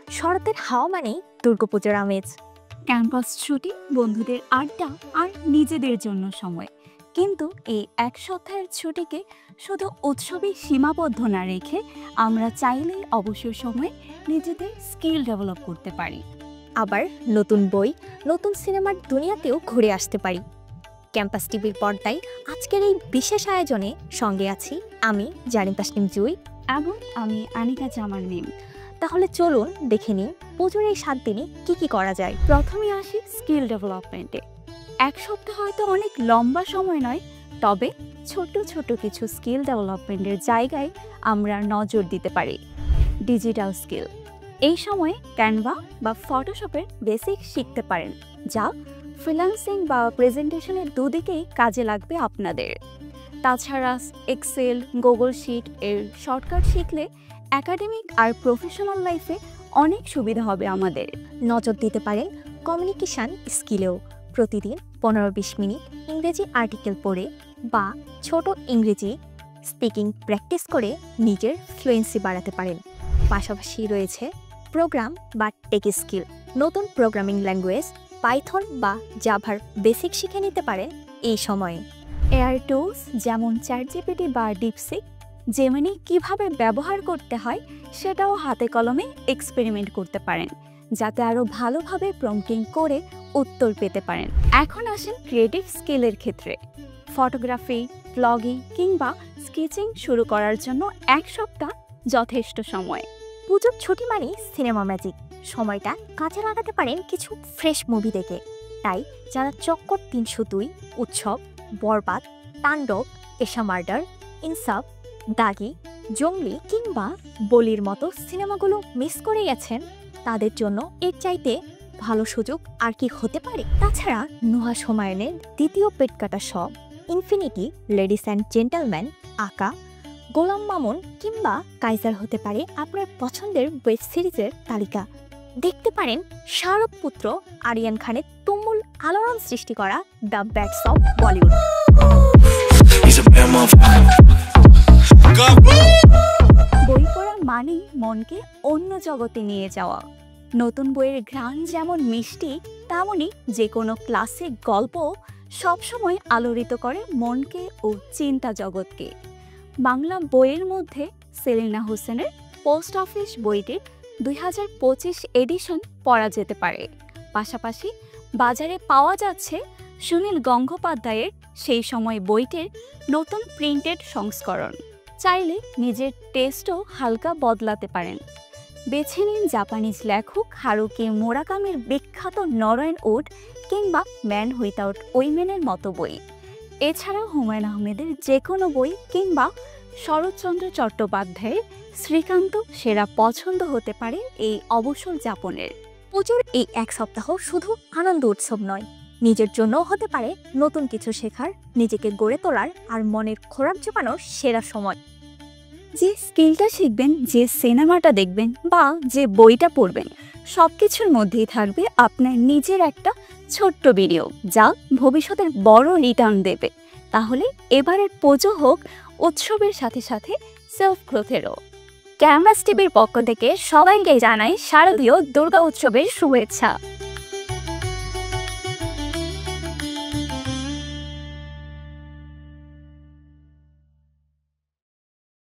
শরতের হাওয়া মানেই দুর্গাপূজার আমেজ। ক্যাম্পাস ছুটি, বন্ধুদের আড্ডা আর নিজেদের জন্য সময়। কিন্তু এই এক সপ্তাহের ছুটিকে শুধু উৎসবে সীমাবদ্ধ না রেখে আমরা চাইলেই অবসর সময়ে নিজেদের স্কিল ডেভেলপ করতে পারি। আবার নতুন বই, নতুন সিনেমার দুনিয়াতেও ঘুরে আসতে পারি। ক্যাম্পাস টিভির পর্দায় আজকের এই বিশেষ আয়োজনে সঙ্গে আছি আমি জারিন তাসনিম জুই এবং আমি আনিকা জামান মিম। তাহলে চলুন দেখে নিই পুজোর এই 7 দিনে কি করা যায়। প্রথমে আসি স্কিল ডেভেলপমেন্টে। এক সপ্তাহ হয়তো অনেক লম্বা সময় নয়, তবে ছোট ছোট কিছু স্কিল ডেভেলপমেন্টের জায়গায় আমরা নজর দিতে পারি। ডিজিটাল স্কিল, এই সময়ে ক্যানভা বা ফটোশপের বেসিক শিখতে পারেন, যা ফ্রিল্যান্সিং বা প্রেজেন্টেশনের দুদিকেই কাজে লাগবে আপনাদের। তাছাড়া এক্সেল, গুগল শিট এর শর্টকাট শিখলে একাডেমিক আর প্রফেশনাল লাইফে অনেক সুবিধা হবে আমাদের। নজর দিতে পারেন কমিউনিকেশন স্কিলেও। প্রতিদিন 15-20 মিনিট ইংরেজি আর্টিকেল পড়ে বা ছোট ইংরেজি স্পিকিং প্র্যাকটিস করে নিজের ফ্লুয়েন্সি বাড়াতে পারেন। পাশাপাশি রয়েছে প্রোগ্রাম বা টেক স্কিল। নতুন প্রোগ্রামিং ল্যাঙ্গুয়েজ পাইথন বা জাভার বেসিক শিখে নিতে পারেন এই সময়ে। এআই টুলস যেমন চ্যাটজিপিটি বা ডিপসিক, জেমিনি কিভাবে ব্যবহার করতে হয় সেটাও হাতে কলমে এক্সপেরিমেন্ট করতে পারেন, যাতে আরও ভালোভাবে প্রম্পটিং করে উত্তর পেতে পারেন। এখন আসেন ক্রিয়েটিভ স্কিলের ক্ষেত্রে। ফটোগ্রাফি, ব্লগিং কিংবা স্কেচিং শুরু করার জন্য এক সপ্তাহ যথেষ্ট সময়। পুজোর ছুটি মানেই সিনেমা ম্যাজিক। সময়টা কাজে লাগাতে পারেন কিছু ফ্রেশ মুভি দেখে। তাই যারা চক্কর 302, উৎসব, বরবাদ, তাণ্ডব, এশা মার্ডার, ইনসাফ, দাগি, জঙ্গলি কিংবা বলির মতো সিনেমাগুলো মিস করে গেছেন, তাদের জন্য এর চাইতে ভালো সুযোগ আর কি হতে পারে। তাছাড়া নুহাস হুমায়ুনের দ্বিতীয় পেটকাটা সব, ইনফিনিটি, লেডিস অ্যান্ড জেন্টলম্যান, আকা, গোলাম মামুন কিংবা কাইজার হতে পারে আপনার পছন্দের ওয়েব সিরিজের তালিকা। দেখতে পারেন শাহরুখ পুত্র আরিয়ান খানের তুমুল আলোড়ন সৃষ্টি করা দ্য ব্যাটস অফ বলিউড। বই পড়া মানেই মনকে অন্য জগতে নিয়ে যাওয়া। নতুন বইয়ের ঘ্রাণ যেমন মিষ্টি, তেমনই যে কোনো ক্লাসিক গল্প সবসময় আলোড়িত করে মনকে ও চিন্তা জগৎকে। বাংলা বইয়ের মধ্যে সেলিনা হোসেনের পোস্ট অফিস বইটির 2025 এডিশন পড়া যেতে পারে। পাশাপাশি বাজারে পাওয়া যাচ্ছে সুনীল গঙ্গোপাধ্যায়ের সেই সময় বইটির নতুন প্রিন্টেড সংস্করণ। চাইলে নিজের টেস্টও হালকা বদলাতে পারেন। বেছে নিন জাপানিজ লেখক হারুকি মুরাকামির বিখ্যাত নরওয়েন উড কিংবা ম্যান উইথাউট উইমেনের মতো বই। এছাড়াও হুমায়ুন আহমেদের যে কোনো বই কিংবা শরৎচন্দ্র চট্টোপাধ্যায়ের শ্রীকান্ত সেরা পছন্দ হতে পারে এই অবসর যাপনের। পুজোর এই এক সপ্তাহ শুধু আনন্দ উৎসব নয়, নিজের জন্যও হতে পারে নতুন কিছু শেখার, নিজেকে গড়ে তোলার আর মনের খোরাক জোগানোর সেরা সময়। যে স্কিলটা শিখবেন, যে সিনেমাটা দেখবেন বা যে বইটা পড়বেন, সব কিছুর মধ্যেই থাকবে আপনার নিজের একটা ছোট্ট ভিডিও, যা ভবিষ্যতের বড় রিটার্ন দেবে। তাহলে এবারের পুজো হোক উৎসবের সাথে সাথে সেলফ গ্রোথেরও। ক্যাম্পাস টিভির পক্ষ থেকে সবাইকে জানাই শারদীয় দুর্গা উৎসবের শুভেচ্ছা।